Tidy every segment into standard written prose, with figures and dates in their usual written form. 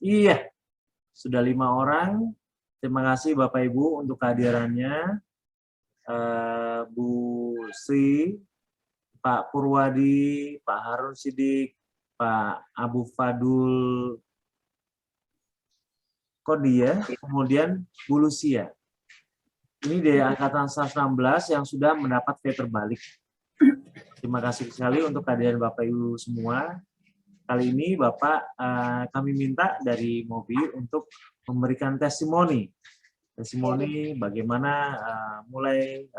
Iya, sudah 5 orang. Terima kasih Bapak Ibu untuk kehadirannya. Bu Sri, Pak Purwadi, Pak Harun Sidik, Pak Abu Fadul Kodia, kemudian Bu Lucia. Ini dari Angkatan 116 yang sudah mendapat V terbalik. Terima kasih sekali untuk kehadiran Bapak Ibu semua. Kali ini Bapak kami minta dari MOBI untuk memberikan testimoni. Testimoni bagaimana mulai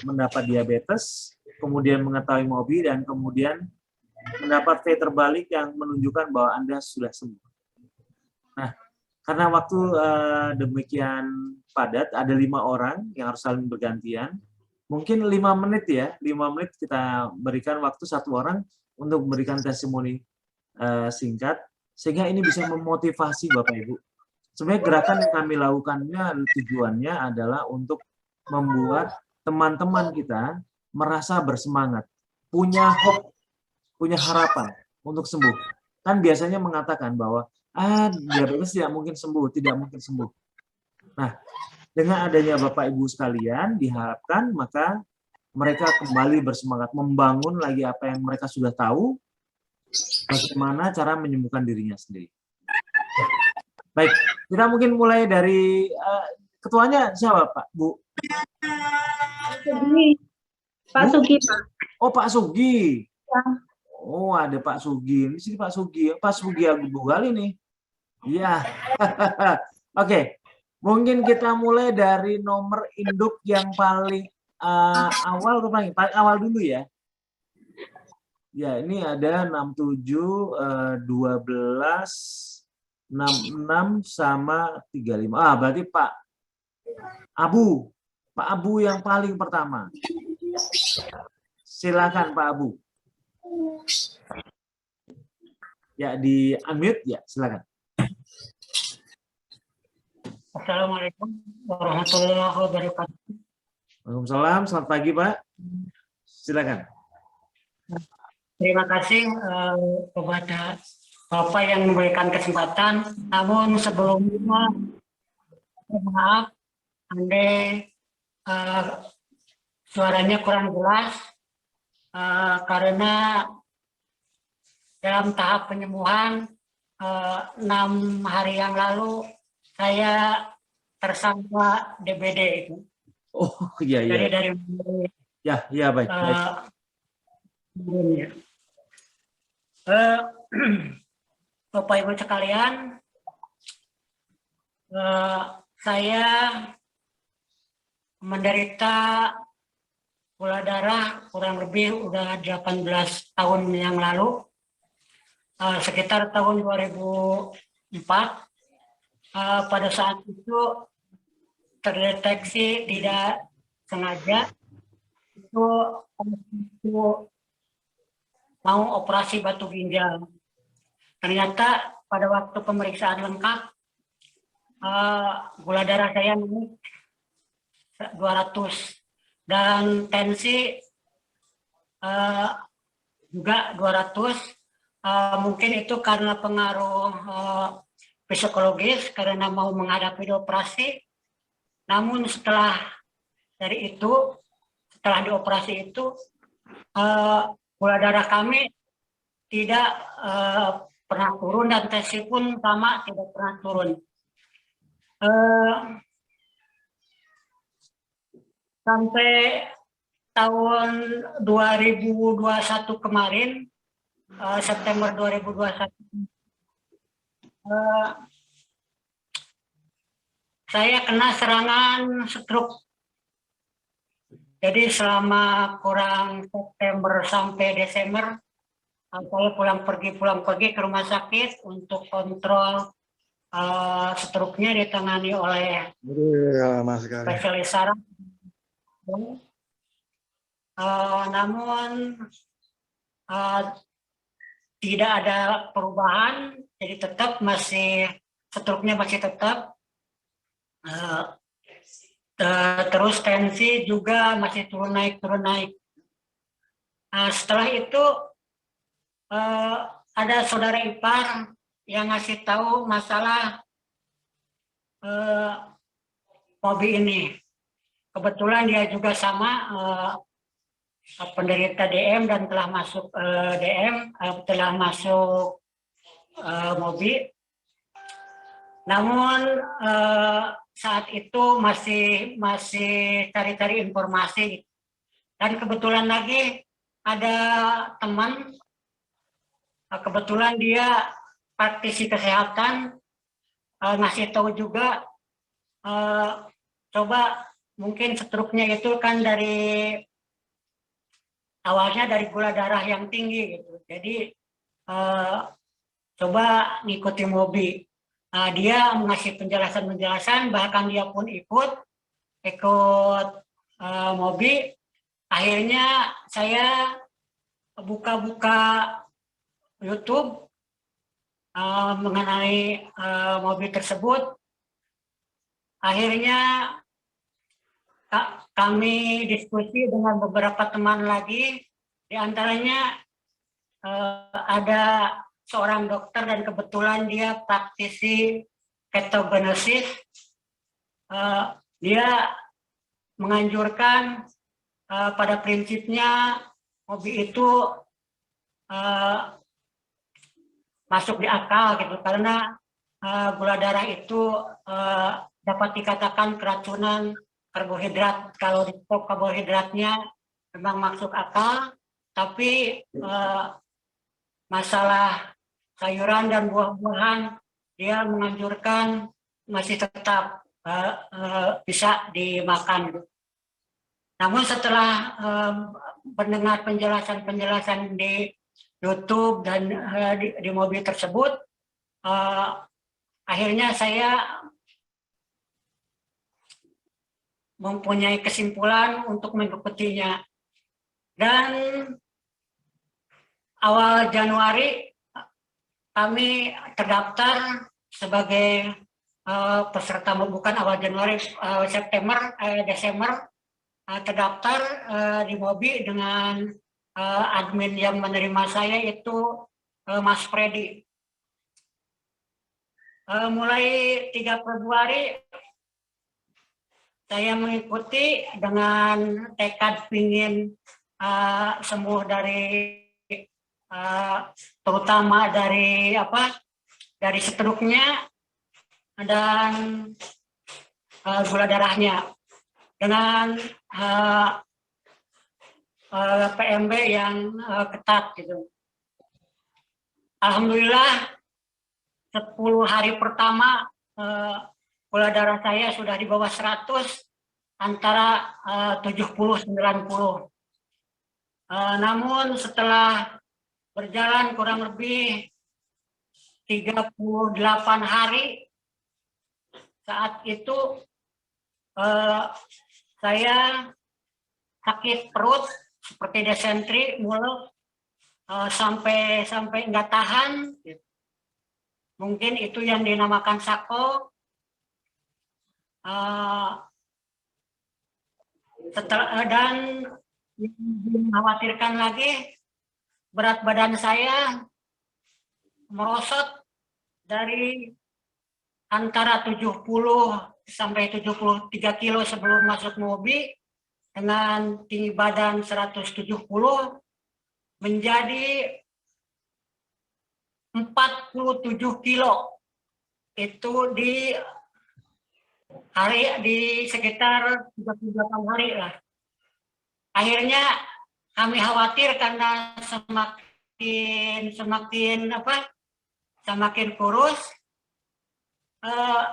mendapat diabetes, kemudian mengetahui MOBI, dan kemudian mendapat V terbalik yang menunjukkan bahwa Anda sudah sembuh. Nah, karena waktu demikian padat, ada 5 orang yang harus saling bergantian. Mungkin 5 menit ya, 5 menit kita berikan waktu satu orang untuk memberikan testimoni singkat, sehingga ini bisa memotivasi Bapak Ibu. Sebenarnya gerakan yang kami lakukannya, tujuannya adalah untuk membuat teman-teman kita merasa bersemangat, punya hope, punya harapan untuk sembuh. Kan biasanya mengatakan bahwa diabetes tidak mungkin sembuh, tidak mungkin sembuh. Nah, dengan adanya Bapak Ibu sekalian, diharapkan maka mereka kembali bersemangat, membangun lagi apa yang mereka sudah tahu, bagaimana cara menyembuhkan dirinya sendiri. Baik, kita mungkin mulai dari ketuanya siapa Pak, Bu? Pak Sugi, Pak. Oh, Pak Sugi. Ya. Oh, ada Pak Sugi. Di sini Pak Sugi. Pak Sugi Abu Gali nih. Iya. Oke. Mungkin kita mulai dari nomor induk yang paling awal, paling awal dulu ya. Ya, ini ada 67, 12, 66 sama 35. Berarti Pak Abu. Pak Abu yang paling pertama. Silakan Pak Abu. Ya, di unmute ya, silakan. Assalamualaikum warahmatullahi wabarakatuh. Waalaikumsalam, selamat pagi Pak. Silakan. Terima kasih kepada Bapak yang memberikan kesempatan. Namun sebelumnya, maaf, andai suaranya kurang jelas karena dalam tahap penyembuhan 6 hari yang lalu saya tersangka DBD itu. Oh iya iya. Jadi dari ya baik. Bapak Ibu sekalian, saya menderita gula darah kurang lebih udah 18 tahun yang lalu, sekitar tahun 2004. Pada saat itu terdeteksi tidak sengaja itu mau operasi batu ginjal. Ternyata pada waktu pemeriksaan lengkap gula darah saya naik 200 dan tensi juga 200. Mungkin itu karena pengaruh psikologis karena mau menghadapi operasi. Namun setelah dioperasi itu gula darah kami tidak pernah turun dan tensi pun sama tidak pernah turun. Sampai tahun 2021 kemarin, September 2021, saya kena serangan stroke. Jadi selama kurang September sampai Desember, saya pulang pergi ke rumah sakit untuk kontrol stroke-nya ditangani oleh spesialis saraf. Namun tidak ada perubahan, jadi tetap stroke-nya masih tetap. Terus tensi juga masih turun naik. Setelah itu ada saudara ipar yang ngasih tahu masalah mobil ini. Kebetulan dia juga sama penderita DM dan telah masuk DM, telah masuk mobil. Namun saat itu masih cari-cari informasi. Dan kebetulan lagi ada teman, kebetulan dia praktisi kesehatan, ngasih tahu juga, coba mungkin struknya itu kan dari awalnya dari gula darah yang tinggi gitu. Jadi coba ngikuti Mobi. Dia mengasih penjelasan-penjelasan, bahkan dia pun ikut Mobi. Akhirnya saya buka-buka YouTube mengenai Mobi tersebut. Akhirnya kami diskusi dengan beberapa teman lagi, di antaranya ada seorang dokter dan kebetulan dia praktisi ketogenesis. Dia menganjurkan pada prinsipnya Mobi itu masuk di akal gitu, karena gula darah itu dapat dikatakan keracunan karbohidrat. Kalau di stop karbohidratnya memang masuk akal, tapi masalah sayuran dan buah-buahan dia menganjurkan masih tetap bisa dimakan. Namun setelah mendengar penjelasan-penjelasan di YouTube dan di Mobi tersebut, akhirnya saya mempunyai kesimpulan untuk mengikutinya. Dan awal Januari kami terdaftar sebagai peserta, bukan awal Januari, Desember terdaftar di Mobi dengan admin yang menerima saya itu Mas Freddy. Mulai 3 Februari saya mengikuti dengan tekad ingin sembuh dari terutama dari struknya dan gula darahnya, dengan PMB yang ketat gitu. Alhamdulillah 10 hari pertama gula darah saya sudah di bawah 100, antara 70-90. Namun setelah berjalan kurang lebih 38 hari, saat itu saya sakit perut seperti desentri, mulut, sampai nggak tahan. Mungkin itu yang dinamakan SAKO. Dan mengkhawatirkan lagi, berat badan saya merosot dari antara 70 sampai 73 kilo sebelum masuk Mobi, dengan tinggi badan 170 menjadi 47 kilo. Itu di sekitar 38 hari lah. Akhirnya kami khawatir karena semakin kurus.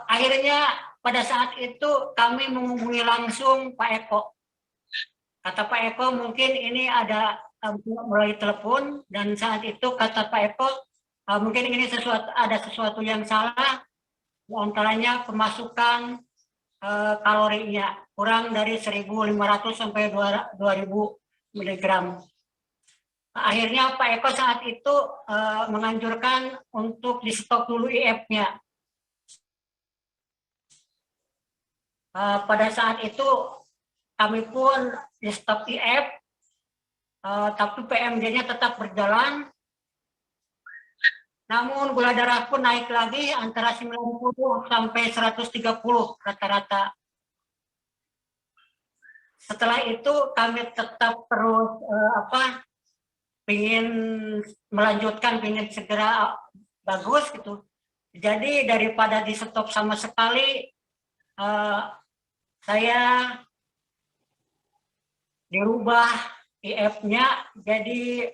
Akhirnya pada saat itu kami menghubungi langsung Pak Eko. Kata Pak Eko, mungkin ini ada melalui telepon, dan saat itu kata Pak Eko, mungkin ini ada sesuatu yang salah, di antaranya pemasukan kalorinya kurang dari 1.500 sampai 2.000 mg. Akhirnya Pak Eko saat itu menganjurkan untuk di stop dulu IF-nya. Pada saat itu kami pun di stop IF, tapi PMD-nya tetap berjalan. Namun gula darah pun naik lagi antara 90 sampai 130 rata-rata. Setelah itu kami tetap terus ingin melanjutkan, ingin segera bagus gitu. Jadi daripada di stop sama sekali, saya dirubah IF-nya jadi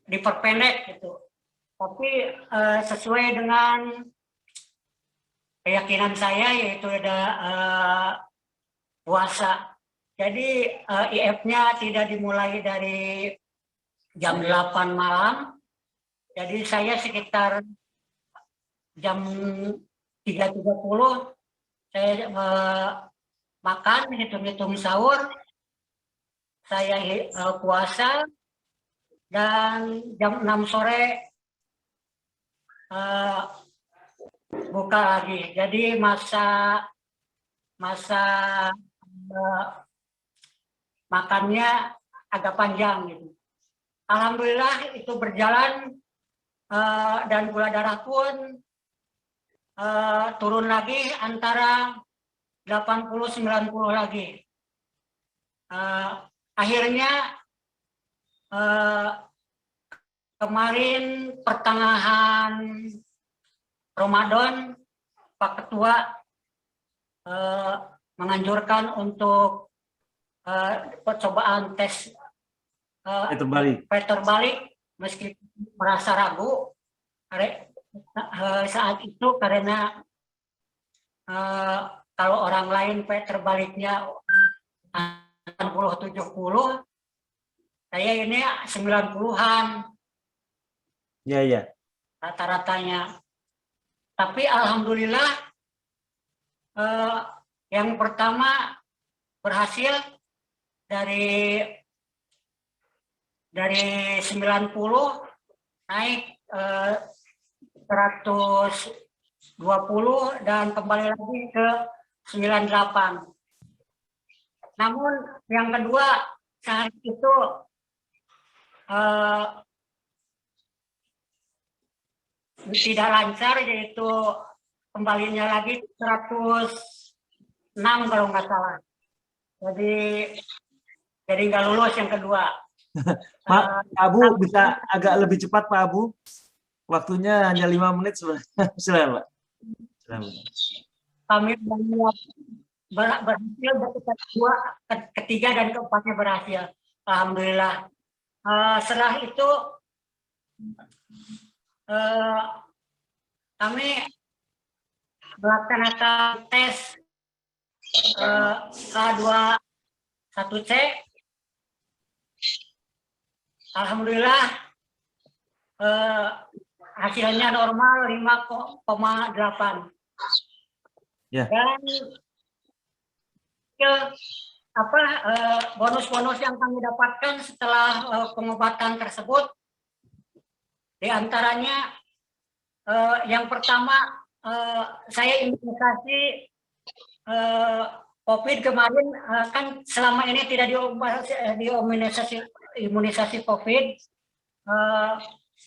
diperpendek gitu. Tapi sesuai dengan keyakinan saya, yaitu ada puasa. Jadi IF-nya tidak dimulai dari jam 8 malam. Jadi saya sekitar jam 3.30 saya makan, hitung-hitung sahur, saya puasa, dan jam 6 sore buka lagi. Jadi masa makannya agak panjang gitu. Alhamdulillah itu berjalan, dan gula darah pun turun lagi antara 80-90 lagi. Akhirnya kemarin pertengahan Ramadan, Pak Ketua menganjurkan untuk percobaan tes terbalik, meski merasa ragu saat itu, karena kalau orang lain terbaliknya 60-70, saya ini 90-an. Iya. Rata-ratanya. Tapi alhamdulillah yang pertama berhasil dari 90 naik 120 dan kembali lagi ke 98. Namun yang kedua saat itu tidak lancar, yaitu kembalinya lagi 106 kalau nggak salah. Jadi nggak lulus yang kedua. Pak Abu bisa agak lebih cepat, Pak Abu? Waktunya hanya 5 menit sebenarnya. Silakan, Pak. Kami berhasil kedua, ketiga dan keempatnya berhasil. Alhamdulillah. Setelah itu kami melaksanakan tes K21C. Alhamdulillah hasilnya normal 5,8. Ya. Dan bonus-bonus yang kami dapatkan setelah pengobatan tersebut, diantaranya yang pertama, saya imunisasi COVID kemarin, kan selama ini tidak imunisasi COVID,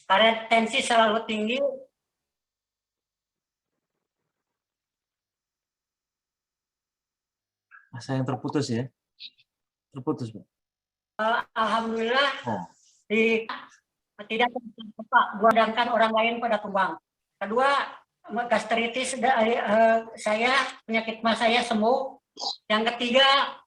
karena tensi selalu tinggi. Masa yang terputus ya? Terputus, Pak. Alhamdulillah tidak sedangkan orang lain pada kembang. Kedua, gastritis saya, penyakit mah saya sembuh. Yang ketiga,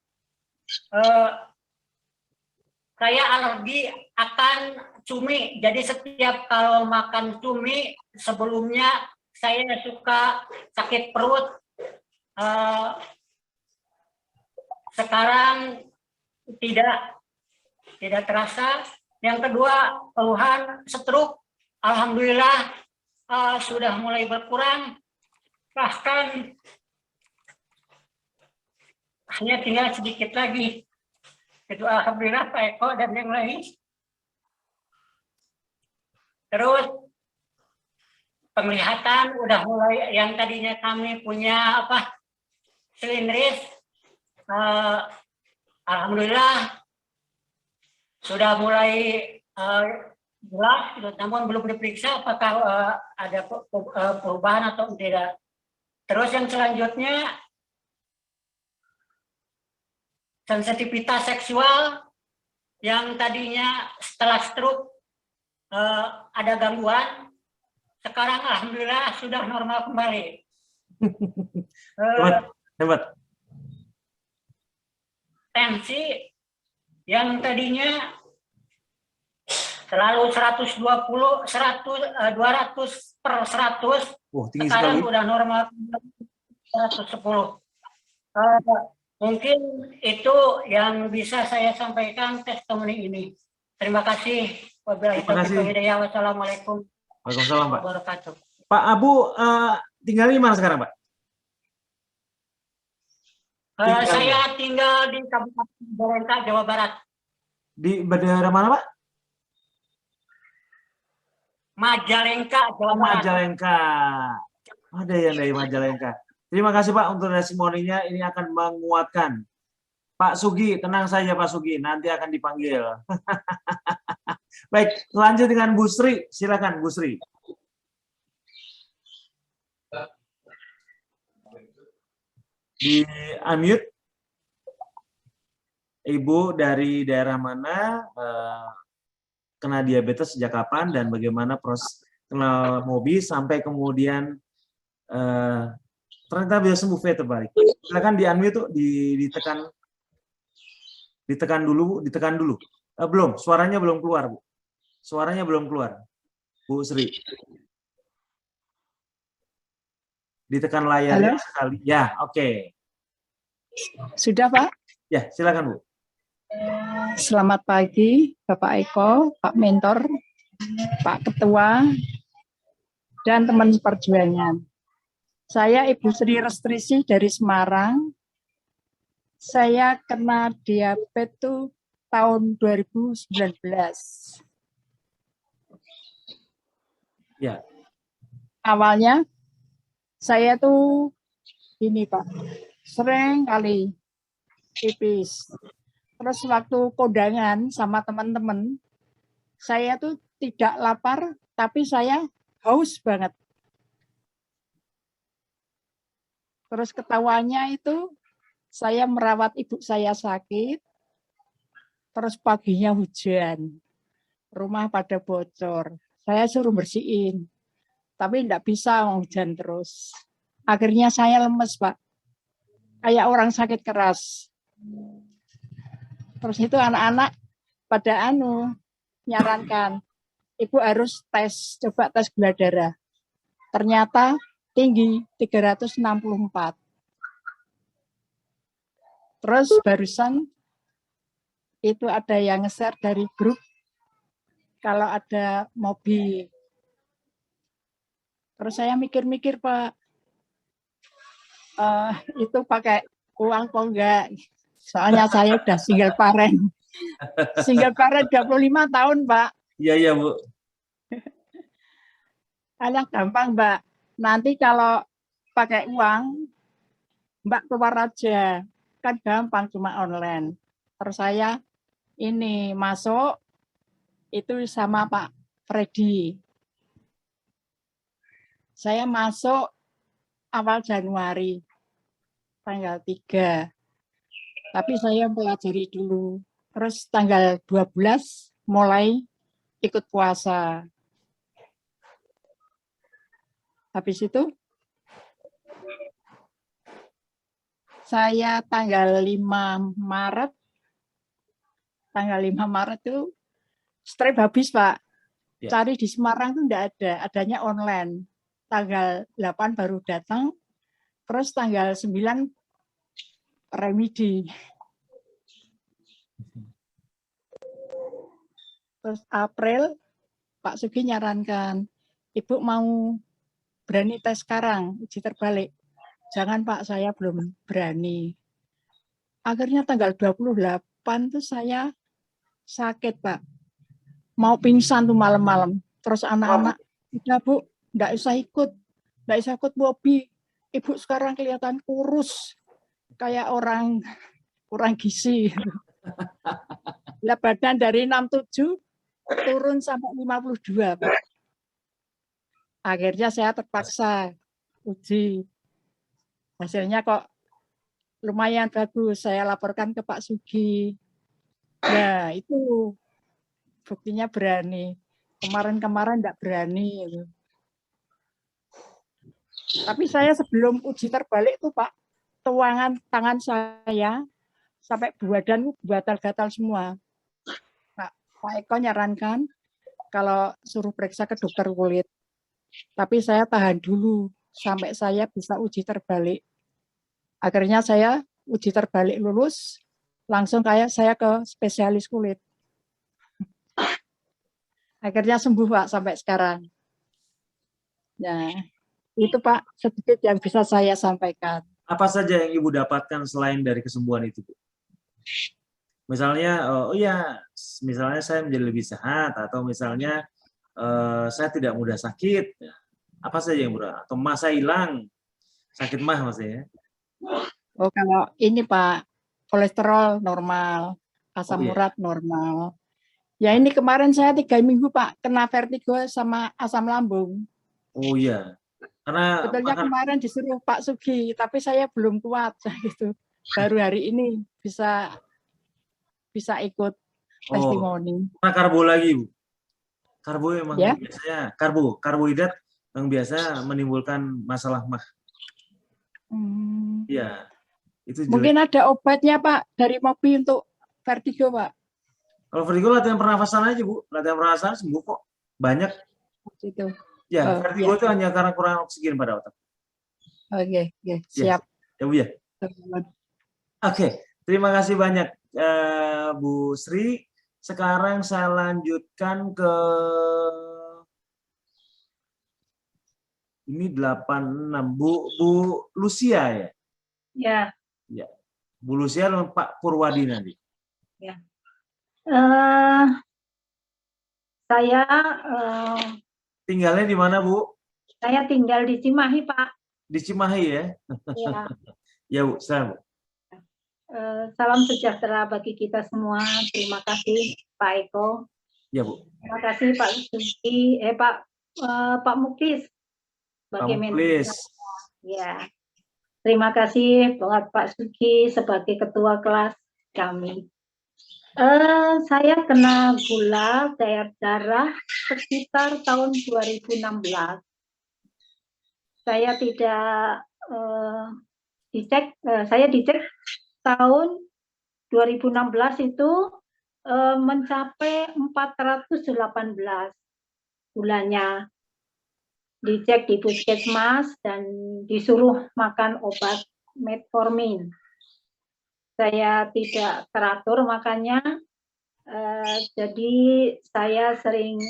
saya alergi akan cumi. Jadi setiap kalau makan cumi, sebelumnya saya suka sakit perut. Sekarang tidak terasa. Yang kedua, keluhan stroke, alhamdulillah sudah mulai berkurang, bahkan hanya tinggal sedikit lagi. Itu alhamdulillah Pak Eko dan yang lain. Terus penglihatan udah mulai, yang tadinya kami punya silindris, alhamdulillah sudah mulai jelas, gitu, namun belum diperiksa apakah ada perubahan atau tidak. Terus yang selanjutnya, sensitivitas seksual yang tadinya setelah stroke ada gangguan, sekarang alhamdulillah sudah normal kembali. Hebat. Tensi yang tadinya selalu 200/100, Tinggi sekarang sekali. udah normal 110. Mungkin itu yang bisa saya sampaikan testimoni ini. Terima kasih. Terima kasih. Wassalamualaikum Waalaikumsalam, Pak. warahmatullahi wabarakatuh. Pak Abu tinggal di mana sekarang, Pak? Saya tinggal di Kabupaten Majalengka, Jawa Barat. Di daerah mana, Pak? Majalengka, Jawa Barat. Majalengka. Ada yang dari Majalengka. Terima kasih, Pak, untuk testimoninya. Ini akan menguatkan. Pak Sugi, tenang saja Pak Sugi, nanti akan dipanggil. Baik, lanjut dengan Bu Sri. Silakan Bu Sri. Di unmute. Ibu dari daerah mana, kena diabetes sejak kapan, dan bagaimana proses kenal Mobi sampai kemudian ternyata bisa sembuh V terbalik. Silakan di unmute tuh, ditekan dulu, belum, suaranya belum keluar, Bu. Suaranya belum keluar, Bu Sri. Ditekan layarnya sekali. Ya, oke. Sudah, Pak? Ya, silakan, Bu. Selamat pagi, Bapak Eko, Pak Mentor, Pak Ketua, dan teman seperjuangan. Saya Ibu Sri Restrisi dari Semarang. Saya kena diabetes tuh tahun 2019. Ya. Awalnya saya tuh ini Pak, sering kali pipis. Terus waktu kondangan sama teman-teman, saya tuh tidak lapar, tapi saya haus banget. Terus ketawanya itu, saya merawat ibu saya sakit, terus paginya hujan, rumah pada bocor. Saya suruh bersihin, tapi tidak bisa hujan terus. Akhirnya saya lemes, Pak. Kayak orang sakit keras. Terus itu anak-anak pada nyarankan, Ibu harus coba tes gula darah. Ternyata tinggi 364. Terus barusan itu ada yang nge-share dari grup kalau ada Mobi. Terus saya mikir-mikir, Pak, itu pakai uang kok enggak? Soalnya saya udah single parent. Single parent 25 tahun, Pak. Iya, Bu. Hanya gampang, Mbak. Nanti kalau pakai uang, Mbak keluar aja. Kan gampang, cuma online. Terus saya ini masuk, itu sama Pak Freddy. Saya masuk awal Januari, tanggal 3. Tapi saya pelajari dulu. Terus tanggal 12 mulai ikut puasa. Habis itu saya tanggal 5 Maret itu strip habis, Pak. Ya. Cari di Semarang itu enggak ada, adanya online. Tanggal 8 baru datang, terus tanggal 9 remedi. Terus April Pak Sugi nyarankan, Ibu mau berani tes sekarang, uji terbalik. Jangan Pak, saya belum berani. Akhirnya tanggal 28 tuh saya sakit, Pak. Mau pingsan tuh malam-malam. Terus anak-anak, udah Bu, enggak usah ikut Mobi. Ibu sekarang kelihatan kurus. Kayak orang gizi. Lah badan dari 67 turun sampai 52, Pak. Akhirnya saya terpaksa uji. Hasilnya kok lumayan bagus. Saya laporkan ke Pak Sugi. Nah, itu buktinya berani. Kemarin-kemarin enggak berani. Gitu. Tapi saya sebelum uji terbalik tuh Pak, tuangan tangan saya sampai badan gatal-gatal semua. Pak Eko nyarankan kalau suruh periksa ke dokter kulit. Tapi saya tahan dulu sampai saya bisa uji terbalik. Akhirnya saya uji terbalik lulus, langsung saya ke spesialis kulit. Akhirnya sembuh Pak sampai sekarang. Nah, itu Pak sedikit yang bisa saya sampaikan. Apa saja yang Ibu dapatkan selain dari kesembuhan itu, Bu? Misalnya, oh ya, misalnya saya menjadi lebih sehat, atau misalnya saya tidak mudah sakit. Apa saja yang berubah? Atau masa hilang, sakit mah maksudnya? Oh, kalau ini Pak, kolesterol normal, asam urat normal. Ya ini kemarin saya 3 minggu Pak, kena vertigo sama asam lambung. Oh iya, karena sebetulnya kemarin disuruh Pak Sugi, tapi saya belum kuat gitu. Baru hari ini bisa ikut testimoni. Karena karbo lagi, Bu. Karbo emang ya? biasanya karbohidrat yang biasa menimbulkan masalah mah. Iya. Itu mungkin ada obatnya Pak dari MOBI untuk vertigo Pak. Kalau vertigo latihan pernafasan aja Bu, latihan pernafasan sembuh kok. Banyak. Itu. Ya, vertigo itu hanya karena kurang oksigen pada otak. Oke, siap. Ya Bu ya. Oke, terima kasih banyak Bu Sri. Sekarang saya lanjutkan ke ini 86 Bu Lucia ya. Ya. Ya. Bu Lucia dan Pak Purwadi nanti. Ya. Saya tinggalnya di mana, Bu? Saya tinggal di Cimahi, Pak. Di Cimahi ya? Ya. Ya, Bu. Saya, Bu. Salam sejahtera bagi kita semua. Terima kasih, Pak Eko. Ya, Bu. Terima kasih, Pak Sugi. Pak Muklis. Pak Muklis. Ya. Terima kasih buat Pak Sugi sebagai ketua kelas kami. Saya kena gula darah sekitar tahun 2016. Saya tidak dicek, saya dicek tahun 2016 itu mencapai 418 gulanya. Dicek di puskesmas dan disuruh makan obat metformin. Saya tidak teratur makannya, jadi saya sering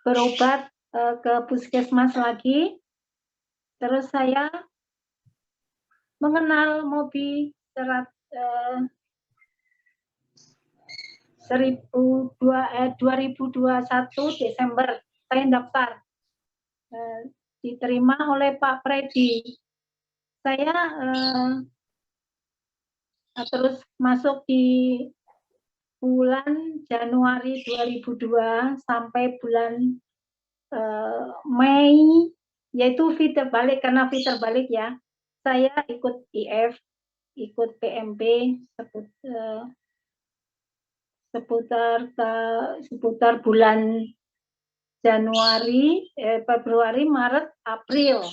berobat ke puskesmas lagi. Terus saya mengenal MOBI 2021 Desember saya daftar, diterima oleh Pak Freddy. Saya terus masuk di bulan Januari 2002 sampai bulan Mei, yaitu fit terbalik, karena fit terbalik ya. Saya ikut IF, ikut PMP seputar bulan Januari, Februari, Maret, April.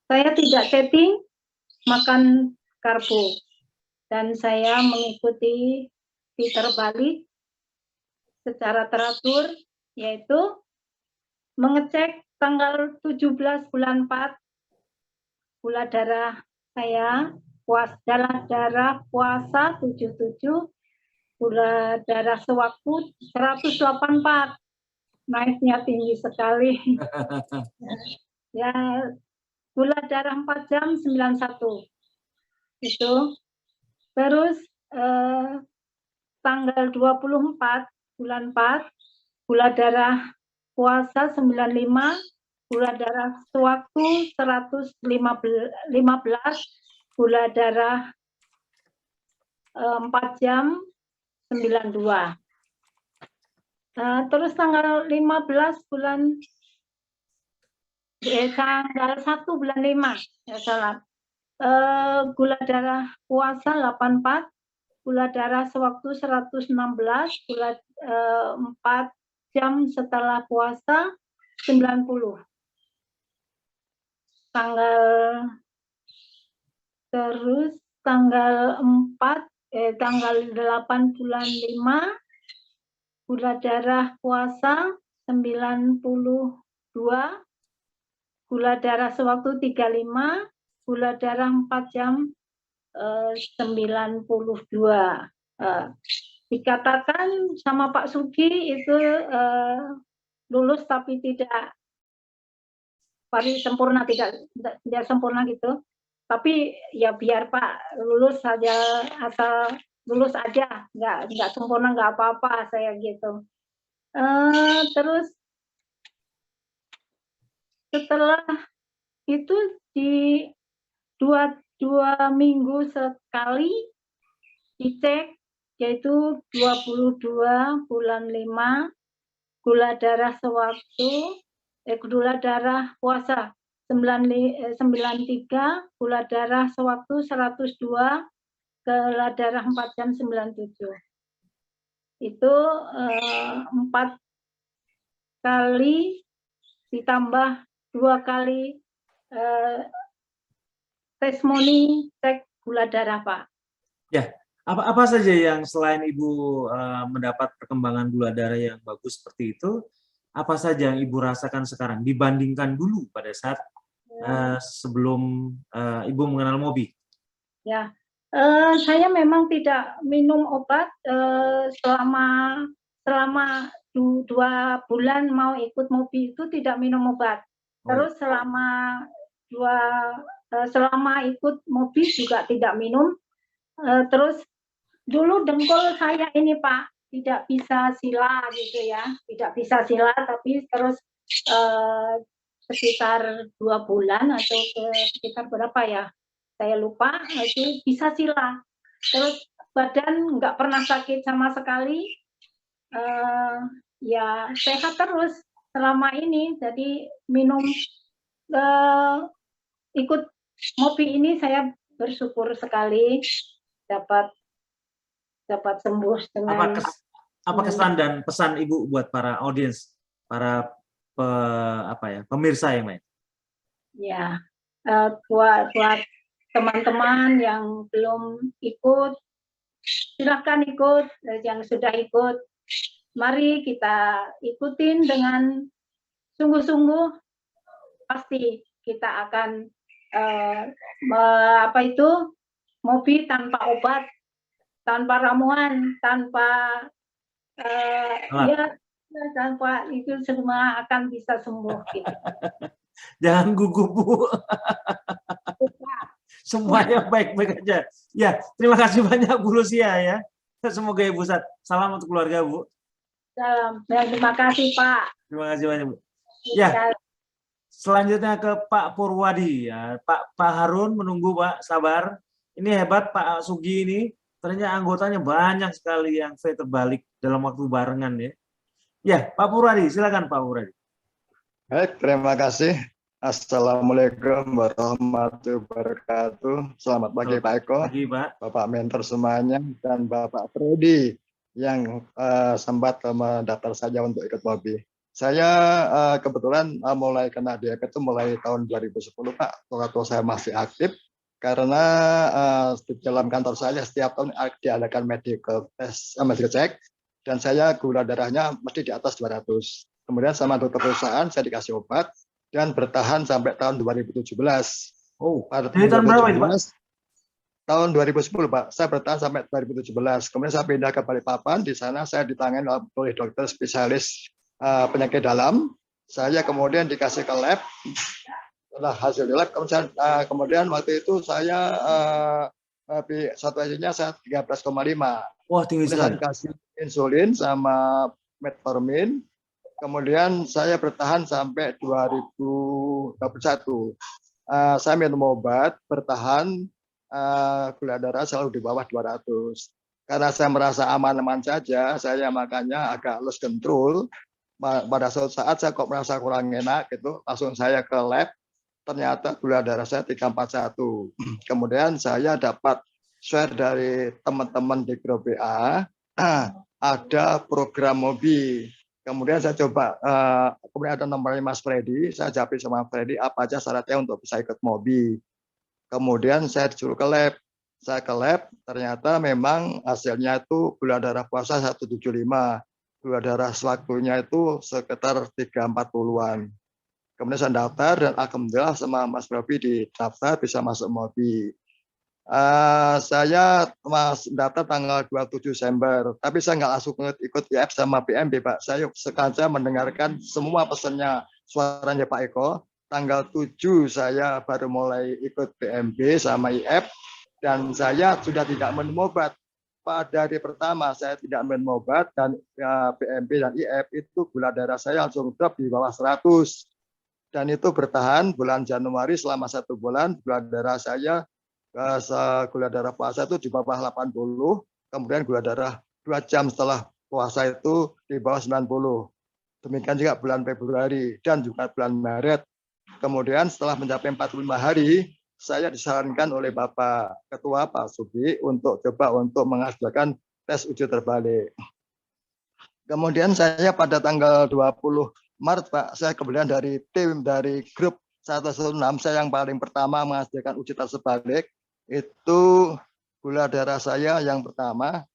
Saya tidak setting makan karbo dan saya mengikuti fit terbalik secara teratur, yaitu mengecek tanggal 17 bulan 4 gula darah saya, darah puasa 77, gula darah sewaktu 184, naiknya tinggi sekali. Ya, gula darah 4 jam 91 itu. Terus tanggal 24 bulan 4 gula darah puasa 95, gula darah sewaktu 115, gula darah 4 jam 92. Terus tanggal 15 bulan tanggal 1 bulan 5 ya salah. Gula darah puasa 84, gula darah sewaktu 116, gula 4 jam setelah puasa 90. Terus tanggal 8 bulan 5, gula darah puasa 92, gula darah sewaktu 35, gula darah 4 jam 92. Dikatakan sama Pak Sugi itu lulus tapi tidak sempurna, tidak sempurna gitu. Tapi ya biar Pak lulus saja, asal lulus aja, nggak sempurna nggak apa-apa saya gitu. Terus setelah itu di dua minggu sekali dicek, yaitu 22 bulan 5, gula darah sewaktu gula darah puasa 93, gula darah sewaktu 102, gula darah 4 jam 97. Itu 4 kali ditambah 2 kali testimoni cek gula darah, Pak. Ya, apa saja yang selain Ibu mendapat perkembangan gula darah yang bagus seperti itu, apa saja yang Ibu rasakan sekarang dibandingkan dulu pada saat sebelum Ibu mengenal Mobi? Ya, saya memang tidak minum obat selama 2 bulan mau ikut Mobi itu tidak minum obat. Terus selama ikut Mobi juga tidak minum. Terus dulu dengkul saya ini Pak tidak bisa sila gitu ya, tidak bisa sila, tapi terus sekitar 2 bulan atau sekitar berapa ya, saya lupa, itu bisa sila. Terus badan nggak pernah sakit sama sekali, ya sehat terus selama ini. Jadi minum ikut Mobi ini saya bersyukur sekali dapat sembuh dengan. Apa kesan dan pesan Ibu buat para audiens, para pemirsa yang lain? Ya, buat teman-teman yang belum ikut, silahkan ikut. Yang sudah ikut, mari kita ikutin dengan sungguh-sungguh. Pasti kita akan Mobi tanpa obat, tanpa ramuan, tanpa tanpa itu semua akan bisa sembuh gitu. Jangan gugup, Bu. Semuanya baik-baik aja. Ya, terima kasih banyak Bu Lucia ya. Semoga Ibu sehat. Salam untuk keluarga, Bu. Salam. Ya, terima kasih Pak. Terima kasih banyak, Bu. Ya. Selanjutnya ke Pak Purwadi ya. Pak Harun menunggu, Pak. Sabar. Ini hebat Pak Sugi ini. Ternyata anggotanya banyak sekali yang V terbalik dalam waktu barengan ya. Ya, Pak Purwadi, silakan Pak Purwadi. Baik, terima kasih. Assalamualaikum warahmatullahi wabarakatuh. Selamat pagi Pak Eko, pagi, Pak. Bapak mentor semuanya, dan Bapak Freddy yang sempat mendaftar saja untuk ikut Mobi. Saya kebetulan mulai kena diabetes itu mulai tahun 2010 Pak, waktu saya masih aktif. Karena di dalam kantor saya setiap tahun diadakan medical test, medical check, dan saya gula darahnya mesti di atas 200. Kemudian sama dokter perusahaan saya dikasih obat dan bertahan sampai tahun 2017. Oh, dari tahun berapa itu Pak? Tahun 2010 Pak, saya bertahan sampai 2017. Kemudian saya pindah ke Balikpapan, di sana saya ditangani oleh dokter spesialis penyakit dalam. Saya kemudian dikasih ke lab. Setelah hasil di lab, kemudian waktu itu saya saturasinya saya 13,5. Wah, tinggi sekali. Saya dikasih insulin sama metformin. Kemudian saya bertahan sampai 2021. Saya minum obat, bertahan gula darah selalu di bawah 200. Karena saya merasa aman-aman saja, saya makanya agak lost control. Pada suatu saat saya kok merasa kurang enak gitu, langsung saya ke lab, ternyata gula darah saya 341. Kemudian saya dapat share dari teman-teman di grup WA, ada program MOBI. Kemudian saya coba, kemudian ada nomornya Mas Freddy, saya japri sama Freddy apa aja syaratnya untuk bisa ikut MOBI. Kemudian saya disuruh ke lab. Saya ke lab, ternyata memang hasilnya itu gula darah puasa 175. Gula darah sewaktunya itu sekitar 340-an. Kemudian saya daftar dan alhamdulillah sama Mas Robi di daftar bisa masuk MOBI. Saya daftar tanggal 27 Desember, tapi saya nggak langsung ikut IF sama PMB, Pak. Saya sengaja mendengarkan semua pesannya suaranya Pak Eko. Tanggal 7 saya baru mulai ikut PMB sama IF. Dan saya sudah tidak minum obat. Pada hari pertama saya tidak minum obat dan PMB dan IF itu gula darah saya langsung drop di bawah 100. Dan itu bertahan bulan Januari selama 1 bulan, gula darah saya, gula darah puasa itu di bawah 80, kemudian gula darah 2 jam setelah puasa itu di bawah 90. Demikian juga bulan Februari dan juga bulan Maret. Kemudian setelah mencapai 45 hari, saya disarankan oleh Bapak Ketua Pak Sugi untuk coba untuk mengadakan tes uji terbalik. Kemudian saya pada tanggal 20 Maret Pak, saya kemudian dari tim dari grup 116, saya yang paling pertama mengadakan uji terbalik, itu gula darah saya yang pertama,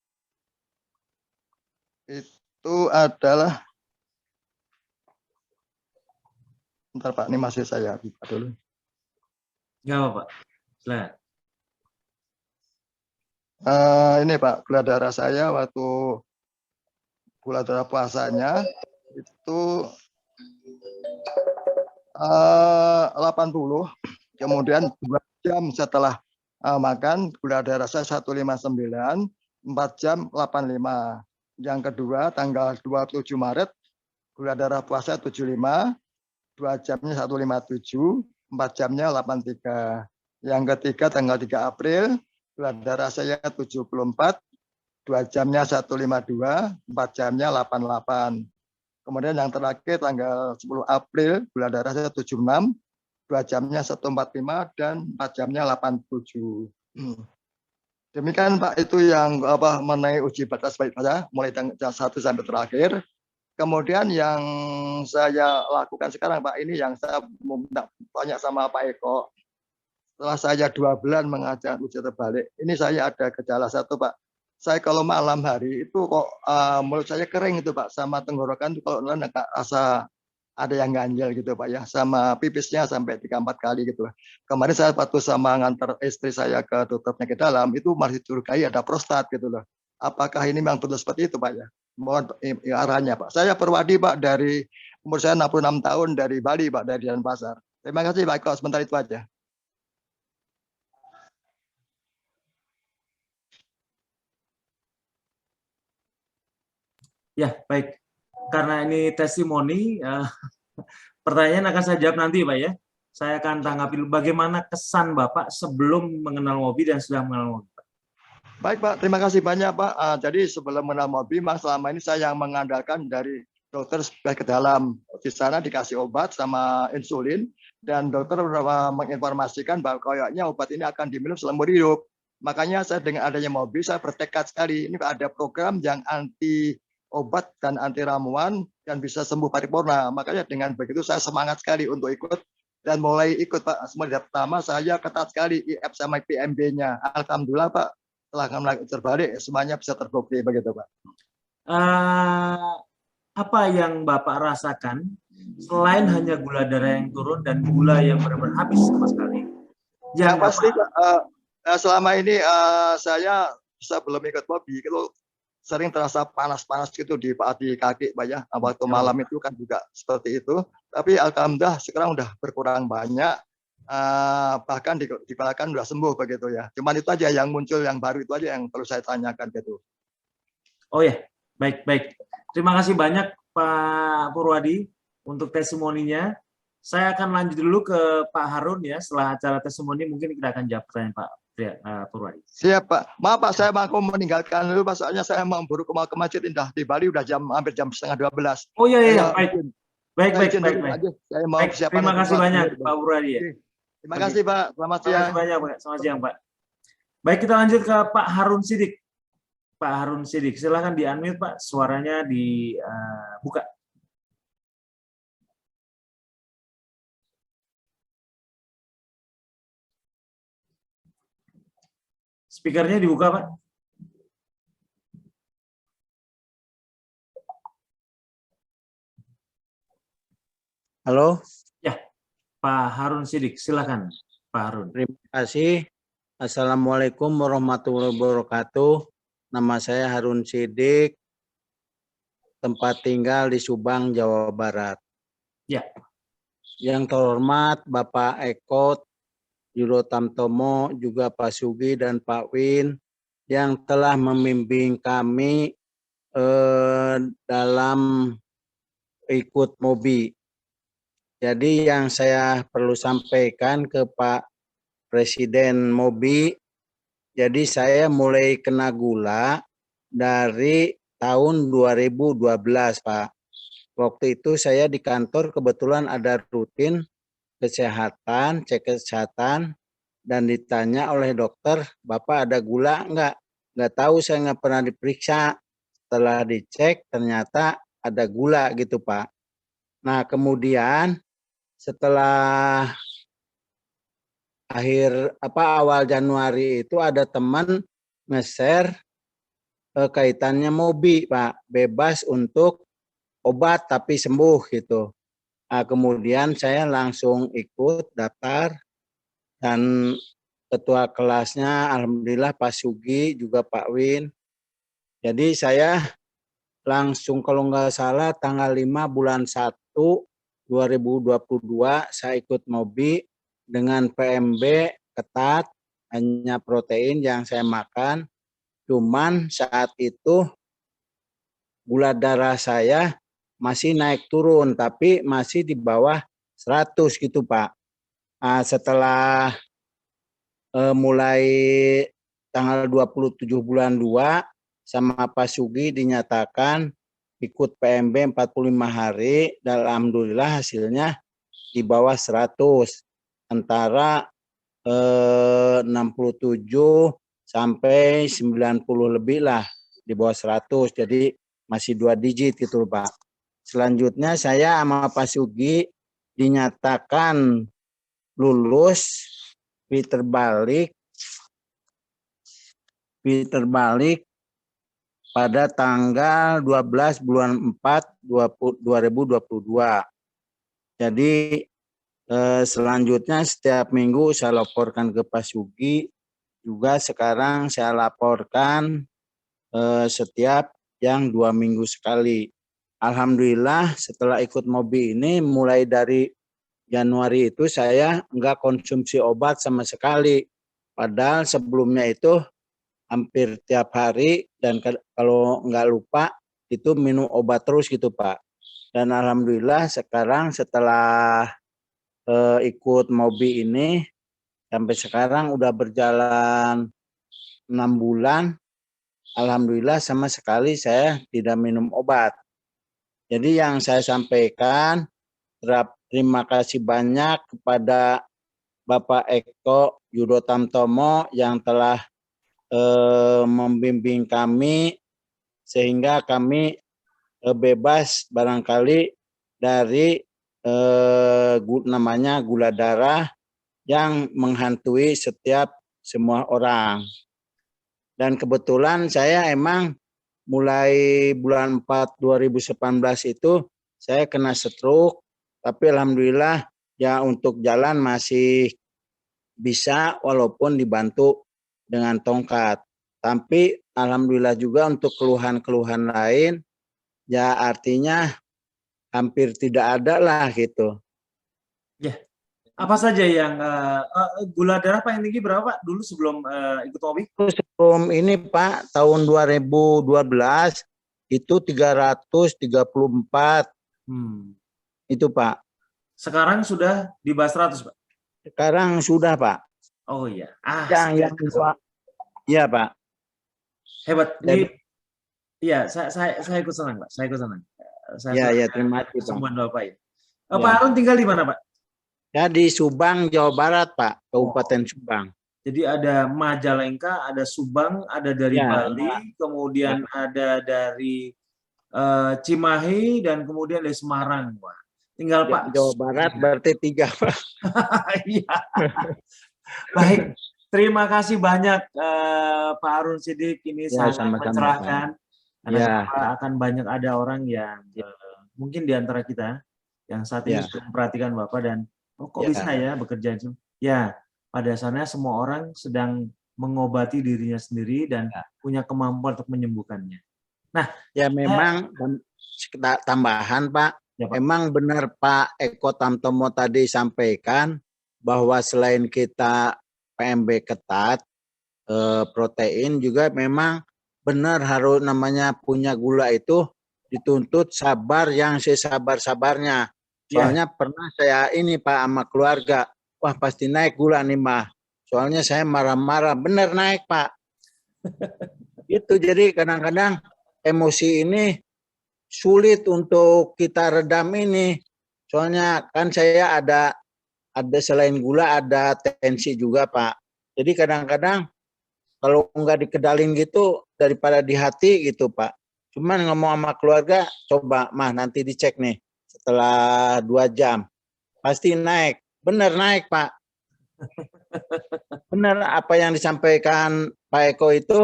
itu adalah, bentar Pak, ini masih saya buka dulu. Nggak apa-apa, silakan. Ini Pak, gula darah saya waktu gula darah puasanya itu 80, kemudian 2 jam setelah makan gula darah saya 159, 4 jam 85. Yang kedua tanggal 27 Maret gula darah puasa 75, 2 jamnya 157, 4 jamnya 83. Yang ketiga tanggal 3 April, gula darah saya 74, 2 jamnya 152, 4 jamnya 88. Kemudian yang terakhir tanggal 10 April, gula darah saya 76, 2 jamnya 145, dan 4 jamnya 87. Demikian Pak, itu yang mengenai uji batas balik saya, mulai tanggal 1 sampai terakhir. Kemudian yang saya lakukan sekarang Pak, ini yang saya mau tanya sama Pak Eko. Setelah saya 2 bulan mengajar uji terbalik, ini saya ada gejala satu Pak. Saya kalau malam hari itu kok mulut saya kering itu Pak, sama tenggorokan itu kalau agak rasa ada yang ganjel gitu Pak ya, sama pipisnya sampai 3-4 kali gitu. Kemarin saya waktu sama ngantar istri saya ke dokter penyakit dalam, itu masih curigai ada prostat gitu loh. Apakah ini memang betul seperti itu Pak ya? Mohon arahnya Pak. Saya Perwadi Pak, dari umur saya 66 tahun, dari Bali Pak, dari Denpasar. Terima kasih Pak Eko, sebentar itu aja. Ya, baik. Karena ini testimoni, pertanyaan akan saya jawab nanti Pak ya. Saya akan tanggapi bagaimana kesan Bapak sebelum mengenal MOBI dan sudah mengenal MOBI. Baik Pak, terima kasih banyak Pak. Jadi sebelum mengenal MOBI, Mas, selama ini saya yang mengandalkan dari dokter ke dalam. Di sana dikasih obat sama insulin, dan dokter menginformasikan bahwa kayaknya obat ini akan diminum seumur hidup. Makanya saya dengan adanya MOBI, saya bertekad sekali, ini ada program yang anti obat dan anti ramuan dan bisa sembuh paripurna. Makanya dengan begitu saya semangat sekali untuk ikut dan mulai ikut Pak. Semenjak pertama saya ketat sekali IF sama PMB-nya. Alhamdulillah Pak, setelah kami terbalik semuanya bisa terbukti begitu Pak. Apa yang Bapak rasakan selain hanya gula darah yang turun dan gula yang benar-benar habis sama sekali? Yang pasti selama ini saya belum ikut MOBI itu sering terasa panas-panas gitu di kaki Pak ya. Waktu malam itu kan juga seperti itu. Tapi alhamdulillah sekarang udah berkurang banyak. Bahkan dikatakan udah sembuh begitu ya. Cuman itu aja yang muncul yang baru itu aja yang perlu saya tanyakan gitu. Oh ya, baik. Terima kasih banyak Pak Purwadi untuk testimoninya. Saya akan lanjut dulu ke Pak Harun ya. Setelah acara testimoni mungkin kita akan jawab pertanyaan Pak Purwadi. Siap Pak. Maaf Pak, saya mau meninggalkan dulu Pak, soalnya saya mau buru ke masjid indah di Bali udah hampir jam setengah 12. Oh iya, iya, Saya baik. izin. Baik, Saya baik, izin baik, dulu baik. aja. Saya mau Baik, persiapan terima untuk kasih sholat banyak dulu. Pak Purwadi ya. Oke. Terima kasih Pak. Selamat Terima siang. kasih banyak Pak. Selamat siang Pak. Baik, kita lanjut ke Pak Harun Sidik. Pak Harun Sidik, silakan di-unmute Pak, suaranya dibuka. Speakernya dibuka Pak. Halo, Ya, Pak Harun Sidik, silakan Pak Harun. terima kasih. Assalamualaikum warahmatullahi wabarakatuh. Nama saya Harun Sidik, tempat tinggal di Subang, Jawa Barat. Ya. Yang terhormat Bapak Eko Yuro Tamtomo, juga Pak Sugi dan Pak Win yang telah membimbing kami dalam ikut MOBI. Jadi yang saya perlu sampaikan ke Pak Presiden MOBI, jadi saya mulai kena gula dari tahun 2012, Pak. Waktu itu saya di kantor kebetulan ada rutin kesehatan, cek kesehatan, dan ditanya oleh dokter, Bapak ada gula enggak? Enggak tahu, saya nggak pernah diperiksa. Setelah dicek ternyata ada gula gitu, Pak. Nah, kemudian setelah awal Januari itu ada teman nge-share kaitannya MOBI, Pak, bebas untuk obat tapi sembuh gitu. Nah, kemudian saya langsung ikut daftar dan ketua kelasnya alhamdulillah Pak Sugi juga Pak Win. Jadi saya langsung kalau nggak salah tanggal 5 bulan 1 2022 saya ikut MOBI dengan PMB ketat, hanya protein yang saya makan. Cuman saat itu gula darah saya masih naik turun, tapi masih di bawah 100 gitu Pak. Nah, setelah mulai tanggal 27 bulan 2 sama Pak Sugi dinyatakan ikut PMB 45 hari, dan alhamdulillah hasilnya di bawah 100. Antara 67 sampai 90 lebih lah, di bawah 100, jadi masih 2 digit gitu Pak. Selanjutnya saya sama Pak Sugi dinyatakan lulus, terbalik pada tanggal 12 bulan 4 2022. Jadi selanjutnya setiap minggu saya laporkan ke Pak Sugi, juga sekarang saya laporkan setiap yang 2 minggu sekali. Alhamdulillah setelah ikut MOBI ini mulai dari Januari itu saya enggak konsumsi obat sama sekali. Padahal sebelumnya itu hampir tiap hari, dan kalau enggak lupa itu minum obat terus gitu Pak. Dan alhamdulillah sekarang setelah ikut MOBI ini sampai sekarang udah berjalan 6 bulan. Alhamdulillah sama sekali saya tidak minum obat. Jadi yang saya sampaikan, terima kasih banyak kepada Bapak Eko Yuro Tamtomo yang telah membimbing kami sehingga kami bebas barangkali dari namanya gula darah yang menghantui setiap semua orang. Dan kebetulan saya emang mulai bulan 4 2018 itu saya kena stroke, tapi alhamdulillah ya untuk jalan masih bisa walaupun dibantu dengan tongkat. Tapi alhamdulillah juga untuk keluhan-keluhan lain ya artinya hampir tidak ada lah gitu. Ya. Apa saja yang gula darah paling tinggi berapa Pak dulu sebelum ikut MOBI? Sebelum ini Pak, tahun 2012 itu 334. Itu Pak. Sekarang sudah di bawah 100 Pak? Sekarang sudah Pak. Oh iya. Yang Pak. Iya, Pak. Hebat. Dan- Ini, iya, saya ikut senang, Pak. Saya ikut senang. Ya, terima kasih, Pak. Kesembuhan Bapak ya. Ya. Pak Harun tinggal di mana, Pak? Ya, di Subang, Jawa Barat, Pak. Kabupaten Subang. Jadi ada Majalengka, ada Subang, ada dari Ya, Bali, kemudian ada dari Cimahi, dan kemudian dari Semarang, Pak. Tinggal Pak. Jawa Barat berarti 3, Pak. Iya. Baik, terima kasih banyak Pak Harun Sidik. Ini Ya, sangat sama-sama, mencerahkan. Karena Ya. akan banyak ada orang yang mungkin di antara kita yang saat ini Ya. sudah memperhatikan Bapak dan kok Ya. bisa ya bekerja itu? Ya, pada dasarnya semua orang sedang mengobati dirinya sendiri dan punya kemampuan untuk menyembuhkannya. Ya, memang tambahan, Pak. Ya, Pak. Memang benar Pak Eko Tamtomo tadi sampaikan bahwa selain kita PMB ketat, protein juga memang benar harus namanya punya gula itu dituntut sabar yang sesabar-sabarnya. Soalnya pernah saya ini Pak sama keluarga, wah pasti naik gula nih Mbah. Soalnya saya marah-marah, benar naik Pak. Itu jadi kadang-kadang emosi ini sulit untuk kita redam ini. Soalnya kan saya ada selain gula ada tensi juga Pak. Jadi kadang-kadang kalau nggak dikedalin gitu daripada di hati gitu Pak. Cuman ngomong sama keluarga, coba mah nanti dicek nih setelah 2 jam. Pasti naik. Benar naik Pak. Benar apa yang disampaikan Pak Eko itu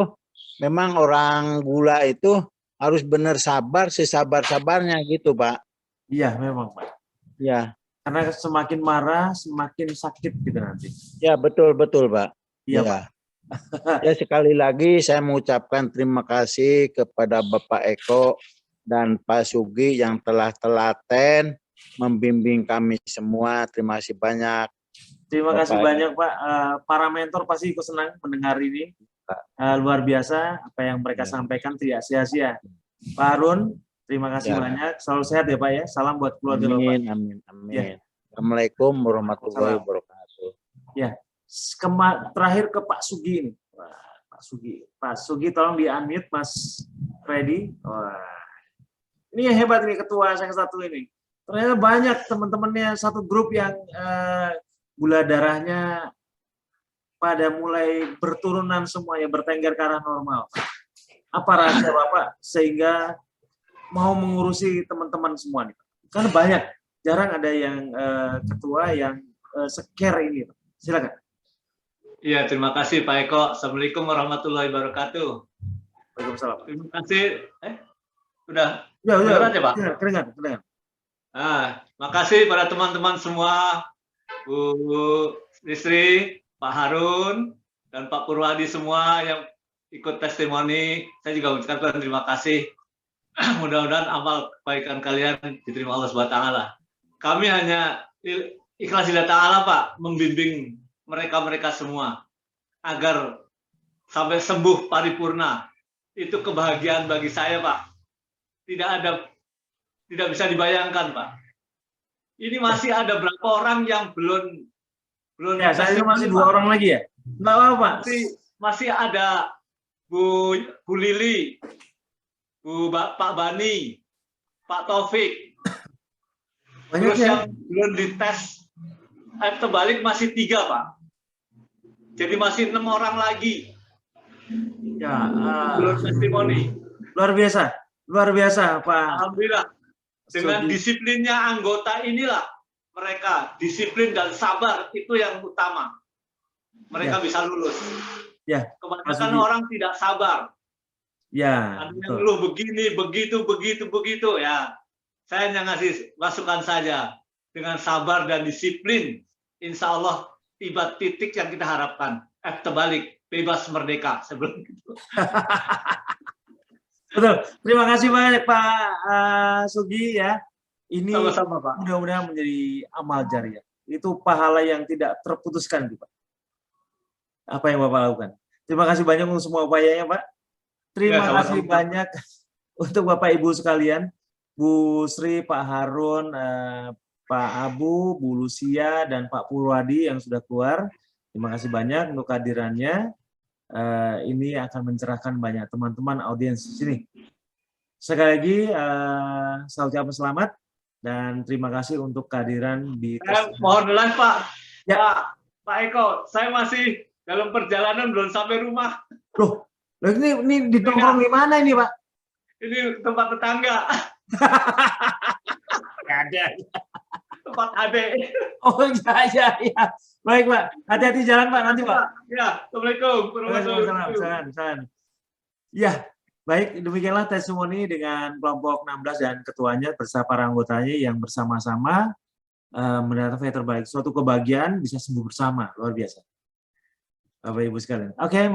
memang orang gula itu harus benar sabar, sesabar-sabarnya gitu Pak. Iya, memang Pak. Ya. Karena semakin marah, semakin sakit gitu nanti. Ya, betul Pak. Iya, ya. Pak. Ya, sekali lagi saya mengucapkan terima kasih kepada Bapak Eko dan Pak Sugi yang telah telaten membimbing kami semua. Terima kasih banyak. Terima kasih banyak Pak. Para mentor pasti ikut senang mendengar ini. Luar biasa apa yang mereka sampaikan, tidak sia-sia. Pak Harun, terima kasih banyak. Selalu sehat ya Pak ya. Salam buat keluarga Bapak. Amin. Ya. Assalamualaikum warahmatullahi wabarakatuh. Ya. Terakhir ke Pak Sugi ini. Pak Sugi tolong di-unmute Mas Freddy. Wah. Ini yang hebat nih ketua yang satu ini. Ternyata banyak teman-temannya satu grup yang gula darahnya pada mulai berturunan semuanya, bertengger ke arah normal. Apa rahasia Bapak sehingga mau mengurusi teman-teman semua nih? Karena banyak, jarang ada yang ketua yang secare ini. Silakan. Iya, terima kasih Pak Eko. Assalamualaikum warahmatullahi wabarakatuh. Waalaikumsalam. Terima kasih. Udah? Ya, kedengaran ya Pak? Ya, kedengaran. Makasih pada teman-teman semua, Bu Istri, Pak Harun, dan Pak Purwadi semua yang ikut testimoni. Saya juga mengucapkan terima kasih. Mudah-mudahan amal kebaikan kalian diterima Allah SWT. Kami hanya ikhlas lillahi ta'ala Pak, membimbing mereka-mereka semua agar sampai sembuh paripurna. Itu kebahagiaan bagi saya Pak. Tidak bisa dibayangkan Pak. Ini masih ada berapa orang yang belum ya, saya masih 2 orang lagi ya. Nggak apa-apa. Masih ada Bu Lili, Pak Bani, Pak Taufik. Banyak terus ya? Yang belum dites terbalik masih 3 Pak. Jadi masih 6 orang lagi. Ya, belum testimoni. Luar biasa Pak. Alhamdulillah. Dengan disiplinnya anggota inilah mereka disiplin dan sabar itu yang utama. Mereka bisa lulus. Ya. Kebanyakan orang tidak sabar. Ya. Ada yang lu begini, begitu ya. Saya hanya ngasih masukan saja. Dengan sabar dan disiplin, insya Allah tiba titik yang kita harapkan. Terbalik, bebas merdeka sebelum itu. Betul. Terima kasih banyak Pak Sugi ya. Ini sama-sama Pak. Mudah-mudahan menjadi amal jariah. Itu pahala yang tidak terputuskan Pak. Apa yang Bapak lakukan. Terima kasih banyak untuk semua upayanya Pak. Terima kasih banyak untuk Bapak Ibu sekalian. Bu Sri, Pak Harun, Pak Abu, Bu Lucia, dan Pak Purwadi yang sudah keluar. Terima kasih banyak untuk kehadirannya. Ini akan mencerahkan banyak teman-teman audiens di sini. Sekali lagi, saya ucapkan selamat dan terima kasih untuk kehadiran di Saya mohon duluan Pak. Ya. Pak Eko, saya masih dalam perjalanan belum sampai rumah. Loh, ini di nongkrong di mana ini, Pak? Ini tempat tetangga, Nggak ada. tempat adik. Oh iya. Baik Pak, hati-hati jalan Pak nanti Pak. Ya, Assalamualaikum. Salam. Ya, baik demikianlah testimoni dengan kelompok 16 dan ketuanya bersama para anggotanya yang bersama-sama mendapat terbaik. Suatu kebahagiaan bisa sembuh bersama, luar biasa. Bapak Ibu sekalian. Oke.